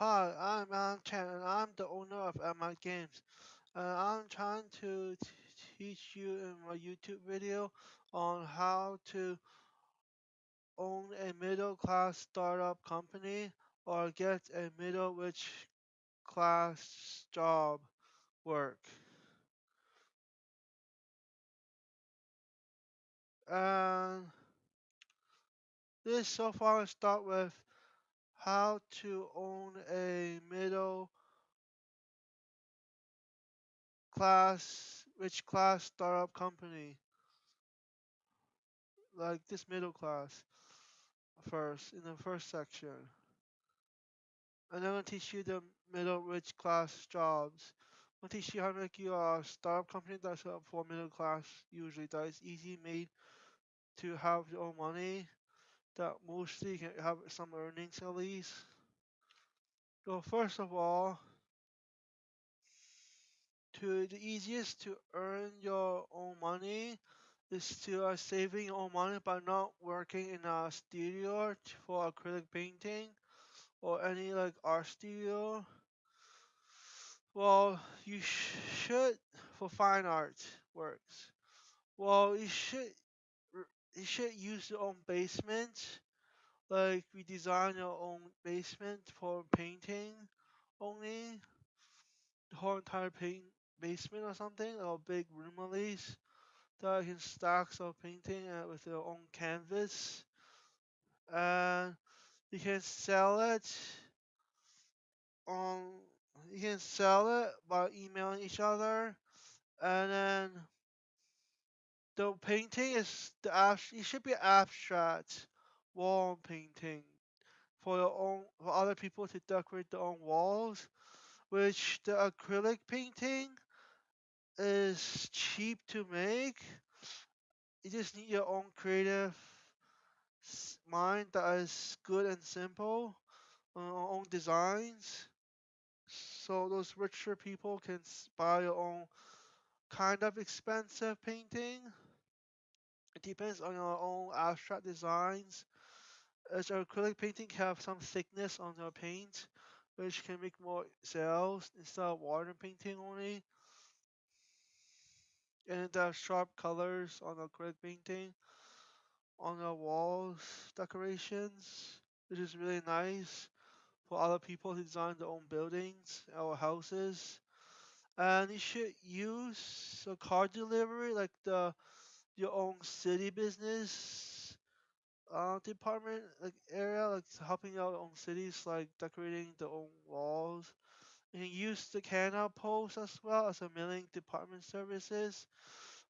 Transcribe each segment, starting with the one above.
Hi, I'm Alan Chen, and I'm the owner of MI Games. And I'm trying to teach you in my YouTube video on how to own a middle class startup company or get a middle rich class job work. And this so far start with how to own a middle rich class startup company, like this middle class first in the first section. And I'm gonna teach you the middle rich class jobs. I'm gonna teach you how to make your startup company that's for middle class usually that is easy made to have your own money that mostly you can have some earnings at least. So first of all, to the easiest to earn your own money is to saving your own money by not working in a studio for acrylic painting or any like art studio. Well, you should for fine art works. Well, you should use your own basement, like redesign your own basement for painting only, the whole entire paint basement or something, or big room at least that you can stack some painting with your own canvas, and you can sell it on. You can sell it by emailing each other, and then the painting is it should be abstract wall painting for your own for other people to decorate their own walls, which the acrylic painting is cheap to make. You just need your own creative mind that is good and simple, own designs. So those richer people can buy your own kind of expensive painting. It depends on your own abstract designs. As acrylic painting have some thickness on the paint, which can make more sales instead of water painting only. And it has sharp colors on acrylic painting on the walls decorations, which is really nice for other people to design their own buildings or houses. And you should use a car delivery like the your own city business department like area, like helping out on cities like decorating their own walls. You can use the Canada Post as well as a mailing department services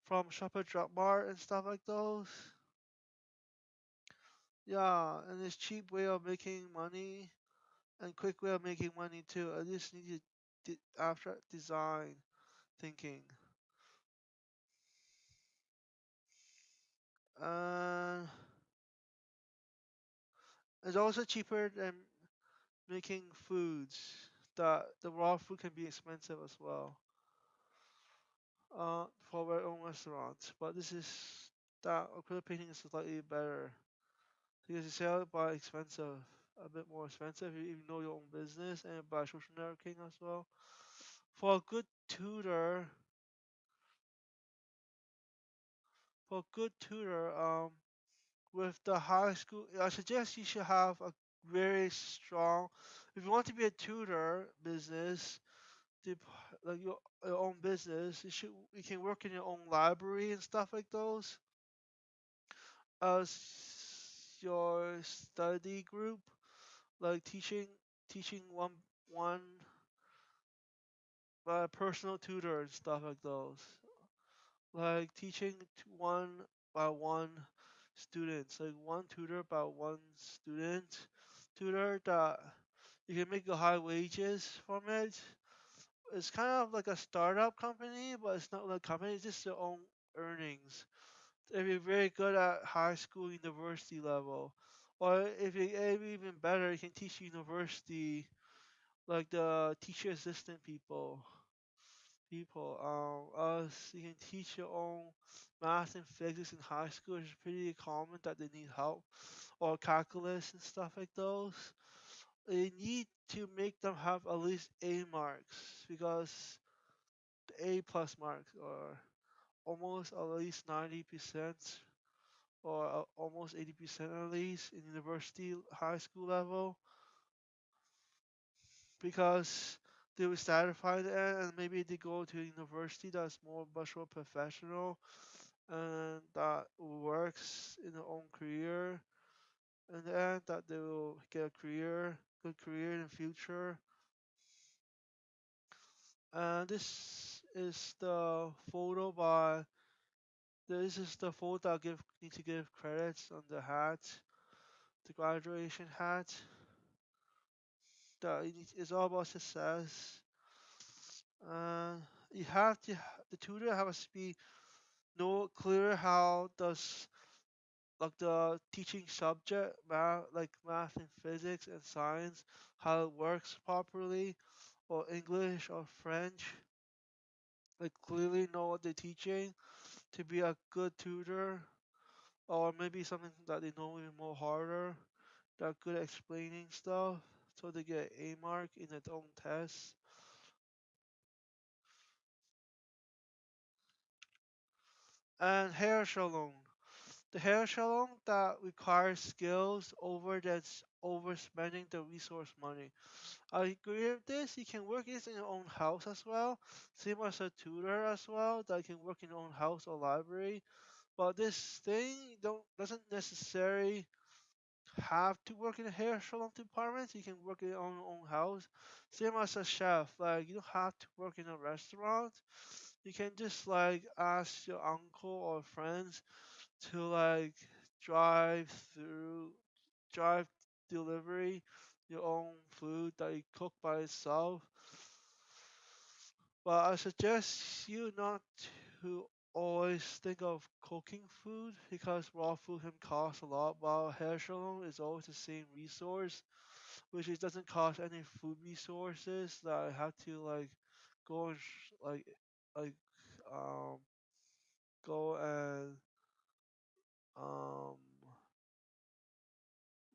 from Shopper Drop Mart and stuff like those. Yeah, and it's cheap way of making money and quick way of making money too. I just need abstract design thinking. Uh, it's also cheaper than making foods. The raw food can be expensive as well. For our own restaurants. But this is that acrylic painting is slightly better because you sell it by expensive, a bit more expensive if you know your own business and by social networking as well. For a good tutor, for a good tutor, with the high school, I suggest you should have a very strong. If you want to be a tutor business, dep- like your own business, you can work in your own library and stuff like those as your study group, like teaching one personal tutor and stuff like those, like teaching one by one students, like one tutor by one student tutor that you can make a high wages from it. It's kind of like a startup company, but it's not like a company. It's just your own earnings. If you're very good at high school, university level, or if you're even better, you can teach university, like the teacher assistant people. Us, you can teach your own math and physics in high school. It's pretty common that they need help, or calculus and stuff like those. You need to make them have at least A marks because the A plus marks are almost at least 90% or almost 80% at least in university high school level because they will satisfy that and maybe they go to a university that's much more professional and that works in their own career and then that they will get a good career in the future. And this is the photo I need to give credits on the hat, the graduation hat. That it's all about success. And you have to the tutor has to be know clear how does like the teaching subject math and physics and science how it works properly or English or French. Like clearly know what they're teaching to be a good tutor, or maybe something that they know even more harder. They're good at explaining stuff, so they get A mark in their own tests. And hair salon. The hair salon that requires skills that's overspending the resource money. I agree with this. You can work this in your own house as well. Same as a tutor as well that can work in your own house or library. But this thing don't doesn't necessarily have to work in a hair salon department. You can work in your own house. Same as a chef. Like you don't have to work in a restaurant. You can just like ask your uncle or friends to like drive through drive delivery your own food that you cook by itself. But I suggest you not to always think of cooking food because raw food can cost a lot, while hair salon is always the same resource, which it doesn't cost any food resources that I have to like go and like um go and um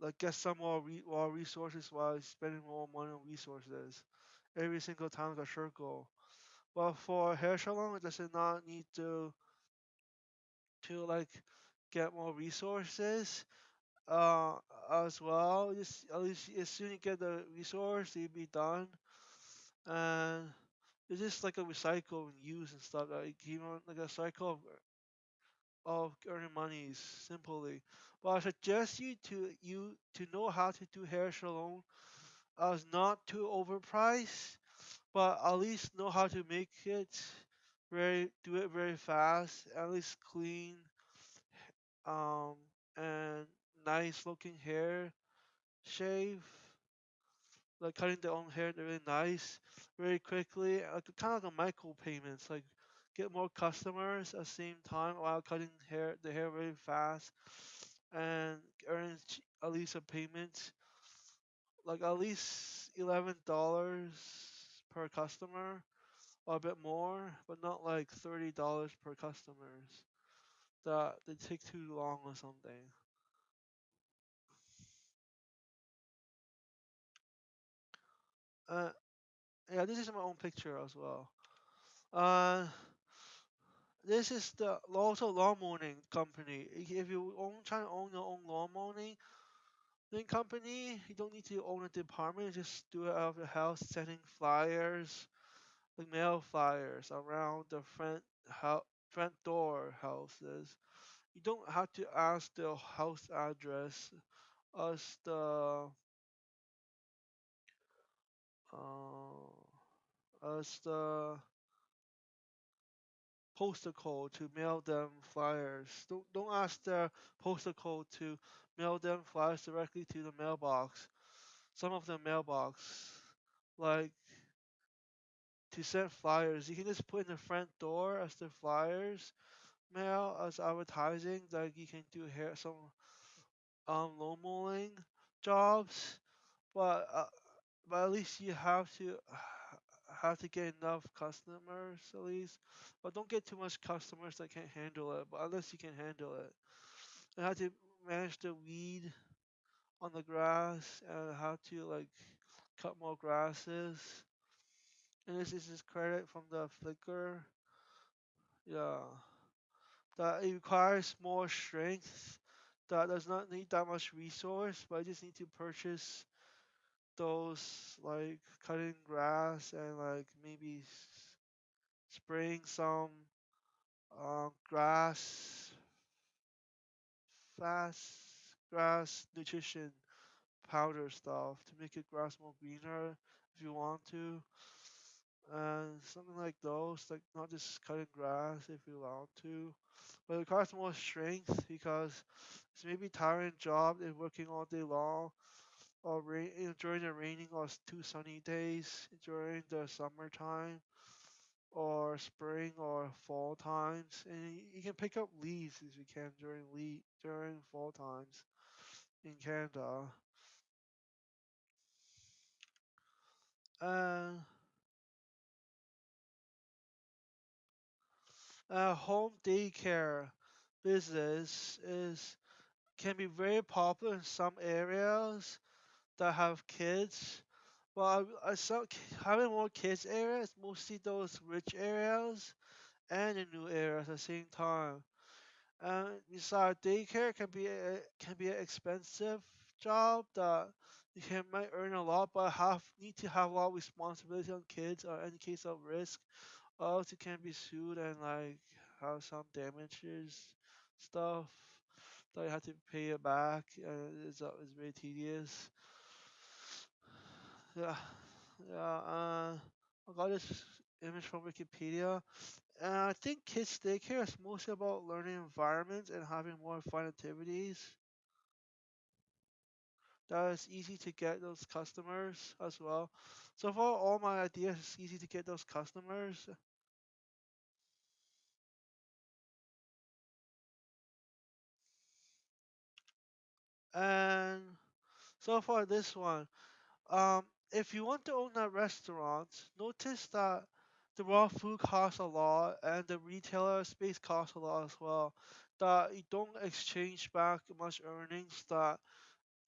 like get some more raw resources while spending more money on resources every single time I circle. But for hair salon, it does not need to like get more resources uh as well. Just at least as soon as you get the resource, you'll be done. And it's just like a recycle and use and stuff. Like you know, like a cycle of earning monies simply. But I suggest you to know how to do hair salon as not too overpriced, but at least know how to make it do it very fast, at least clean, um, and nice looking hair shave, like cutting their own hair really nice, very quickly, like kind of like a micro payments, like get more customers at the same time while cutting the hair very fast, and earn at least a payment, like at least $11 per customer or a bit more, but not like $30 per customers. That they take too long or something. Uh, yeah, this is my own picture as well. Uh, this is the also lawn mowing company. If you trying to own your own lawn mowing then company, you don't need to own a department. You just do it out of your house, sending flyers, like mail flyers around the front door houses. You don't have to ask the house address as as the postal code to mail them flyers. Don't ask the postal code to mail them flyers directly to the mailbox. Some of the mailbox, like to send flyers, you can just put in the front door as the flyers mail as advertising. Like you can do hair some lawn mowing jobs, but at least you have to get enough customers at least. But don't get too much customers that can't handle it. But unless you can handle it, and how to manage the weed on the grass and how to like cut more grasses. And this is his credit from the Flickr. Yeah, that it requires more strength. That does not need that much resource, but I just need to purchase those like cutting grass and like maybe spraying some grass fast grass nutrition powder stuff to make your grass more greener if you want to. And something like those, like not just cutting grass if you want to. But it requires more strength because it's maybe tiring job and working all day long or during the raining or too sunny days during the summertime or spring or fall times. And you can pick up leaves if you can during fall times in Canada. And home daycare business is can be very popular in some areas that have kids. Well, I saw having more kids areas, mostly those rich areas and the new areas at the same time. And besides, daycare can be an expensive job that you can might earn a lot, but have need to have a lot of responsibility on kids, or in case of risk, or else you can be sued and like have some damages stuff that you have to pay it back. It's very tedious. Yeah, yeah. I got this image from Wikipedia, and I think kids daycare is mostly about learning environments and having more fun activities. That is easy to get those customers as well. So far, all my ideas is easy to get those customers, and so far this one. If you want to own a restaurant, notice that the raw food costs a lot and the retailer space costs a lot as well. That you don't exchange back much earnings that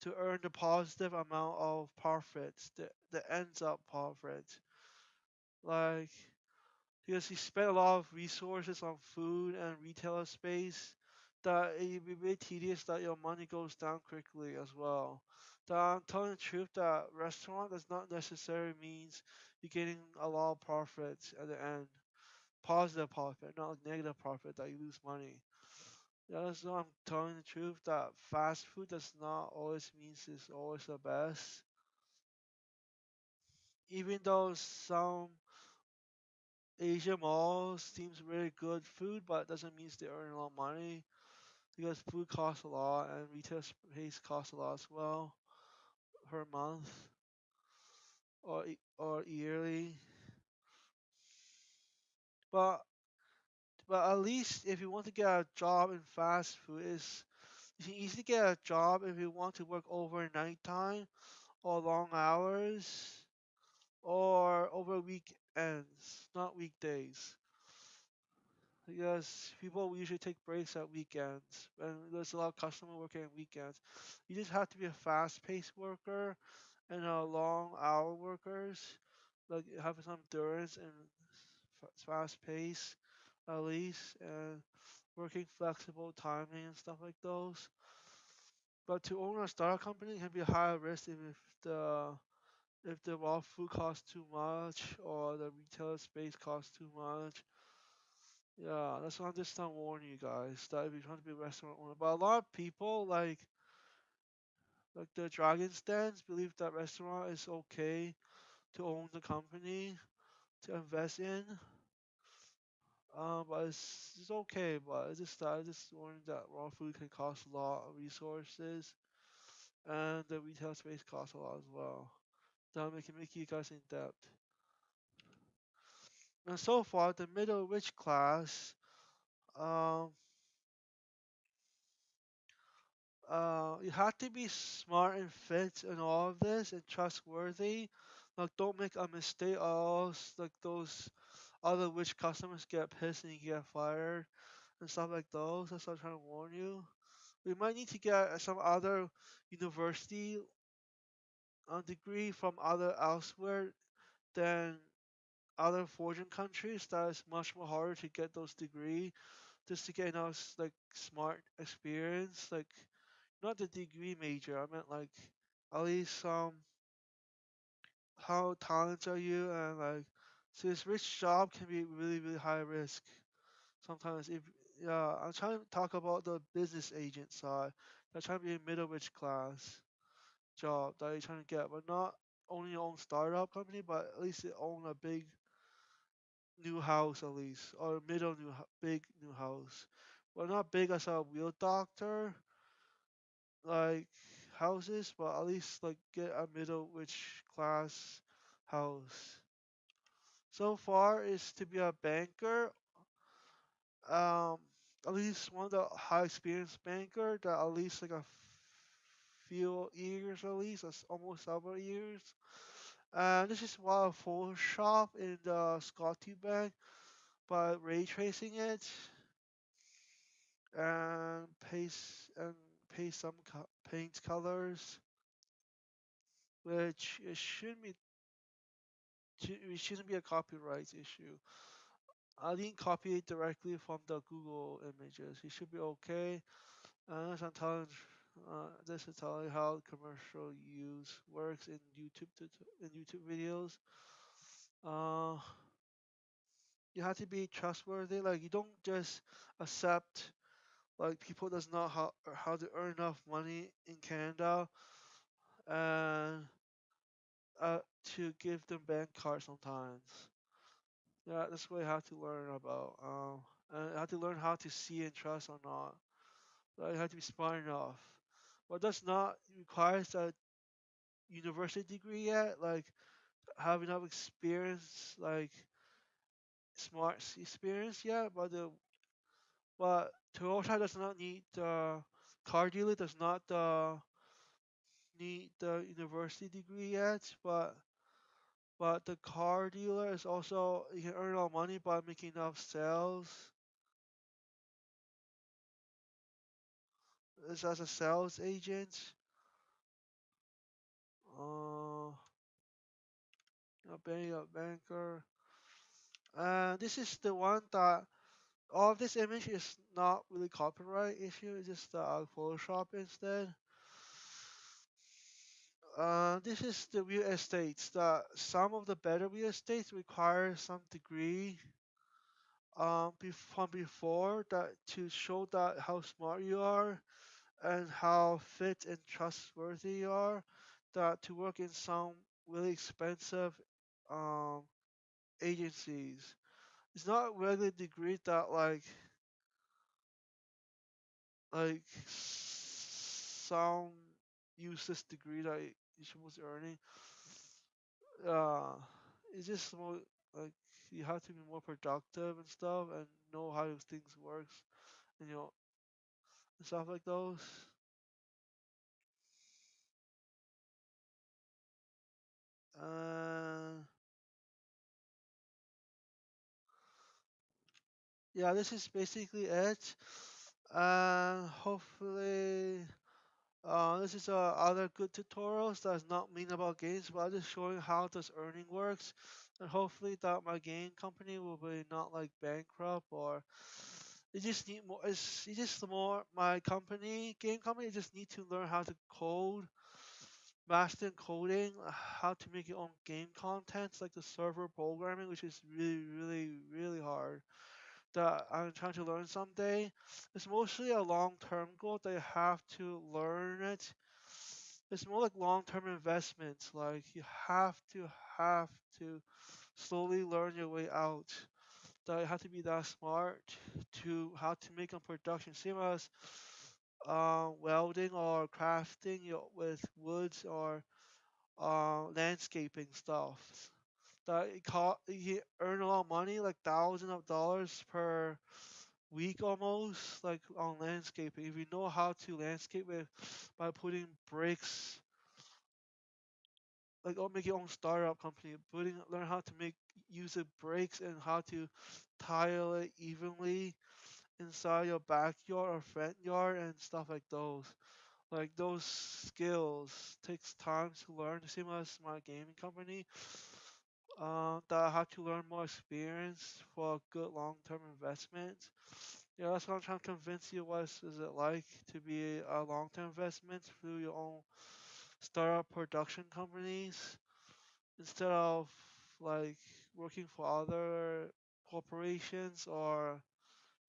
to earn the positive amount of profits, the ends up profit. Like because you spend a lot of resources on food and retailer space, that it'd be very tedious that your money goes down quickly as well. That I'm telling the truth that restaurant does not necessarily means you're getting a lot of profit at the end. Positive profit, not like negative profit that you lose money. Yeah, that's why I'm telling the truth that fast food does not always means it's always the best. Even though some Asia malls seems very good food, but doesn't mean they earn a lot of money because food costs a lot and retail space costs a lot as well per month or yearly. But at least if you want to get a job in fast food, is you can easily get a job if you want to work overnight time or long hours or over weekends, not weekdays. Because people usually take breaks at weekends, and there's a lot of customer working on weekends. You just have to be a fast-paced worker and a long-hour workers, like having some endurance and fast pace at least, and working flexible timing and stuff like those. But to own a startup company can be a higher risk if the raw food costs too much or the retail space costs too much. Yeah, that's why I'm just trying to warn you guys that if you're trying to be a restaurant owner, but a lot of people like the Dragon's Dens believe that restaurant is okay to own the company to invest in. But it's okay, but I just warning that raw food can cost a lot of resources and the retail space costs a lot as well. That can make you guys in debt. And so far, the middle rich class, um, you have to be smart and fit in all of this and trustworthy. Like, don't make a mistake, or else like those other rich customers get pissed and you get fired and stuff like those. That's what I'm trying to warn you. We might need to get some other university a degree from other elsewhere than other foreign countries. That is much more harder to get those degree just to get like smart experience, like not the degree major. I meant like at least how talented are you, and like so this rich job can be really high risk sometimes. If yeah, I'm trying to talk about the business agent side. They're trying to be a middle rich class job that you're trying to get, but not only your own startup company, but at least you own a big new house at least, or middle big new house. Well, not big as a real doctor like houses, but at least like get a middle rich class house. So far is to be a banker, um, at least one of the high experienced banker that at least like a few years at least, that's almost several years. And this is why Photoshop in the Scotty Bank by ray tracing it and and paste some paint colors, which it shouldn't be a copyright issue. I didn't copy it directly from the Google images. It should be okay. This is telling how commercial use works in YouTube videos. Uh, you have to be trustworthy. Like you don't just accept like people does not how to earn enough money in Canada and to give them bank cards sometimes. Yeah, that's what you have to learn about. And you have to learn how to see and trust or not. Like, you have to be smart enough. But that's not requires a university degree yet. Like have enough experience, like smart experience yet. But Toyota does not need the car dealer does not need the university degree yet. But the car dealer is also you can earn a lot of money by making enough sales. As a sales agent, uh, being a banker. This is the one that all of this image is not really copyright issue. It's just Photoshop instead. This is the real estates. That some of the better real estates require some degree from before that to show that how smart you are and how fit and trustworthy you are. That to work in some really expensive um, agencies. It's not really degree that some useless degree that you're supposed to earning. Uh, it's just more like you have to be more productive and stuff and know how things works and and stuff like those. Uh, yeah, this is basically it. Hopefully, this is other good tutorials that's not mean about games, but just showing how this earning works, and hopefully that my game company will be not like bankrupt or it just need more. It's just more my game company just need to learn how to code, master coding, how to make your own game contents like the server programming, which is really hard that I'm trying to learn someday. It's mostly a long-term goal. They have to learn it. It's more like long-term investments. Like you have to slowly learn your way out. That you have to be that smart to how to make a production. Same as welding or crafting with woods or landscaping stuff. That you earn a lot of money, like thousands of dollars per week almost, like on landscaping. If you know how to landscape with by putting bricks, like or make your own startup company, learn how to use the bricks and how to tile it evenly inside your backyard or front yard and stuff like those. Like those skills takes time to learn. The same as my gaming company. That I had to learn more experience for a good long-term investment. Yeah, that's what I'm trying to convince you. What is it like to be a long-term investment through your own startup production companies instead of like working for other corporations or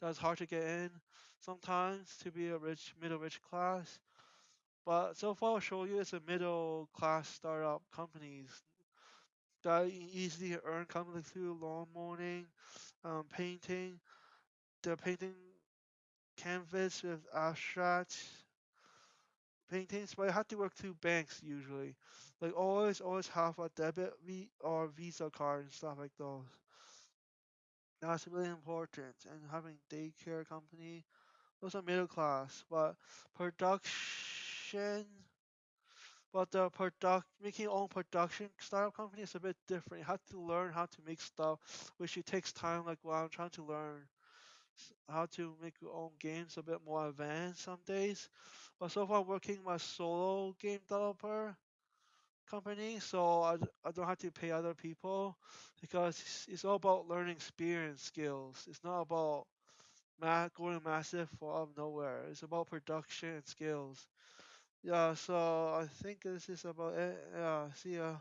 that's hard to get in sometimes to be a middle rich class. But so far, I'll show you it's a middle class startup companies that easily earn company through lawn mowing, painting. They're painting canvas with abstract paintings, but I have to work through banks usually. Like always have a debit or Visa card and stuff like those. That's really important. And having daycare company, those are middle class. But production, but the making your own production startup company is a bit different. You have to learn how to make stuff, which it takes time. Like what I'm trying to learn how to make your own games a bit more advanced some days. But so far, working my solo game developer company, so I don't have to pay other people because it's all about learning experience skills. It's not about going massive for out of nowhere. It's about production and skills. Yeah, so I think this is about it. Yeah, see ya.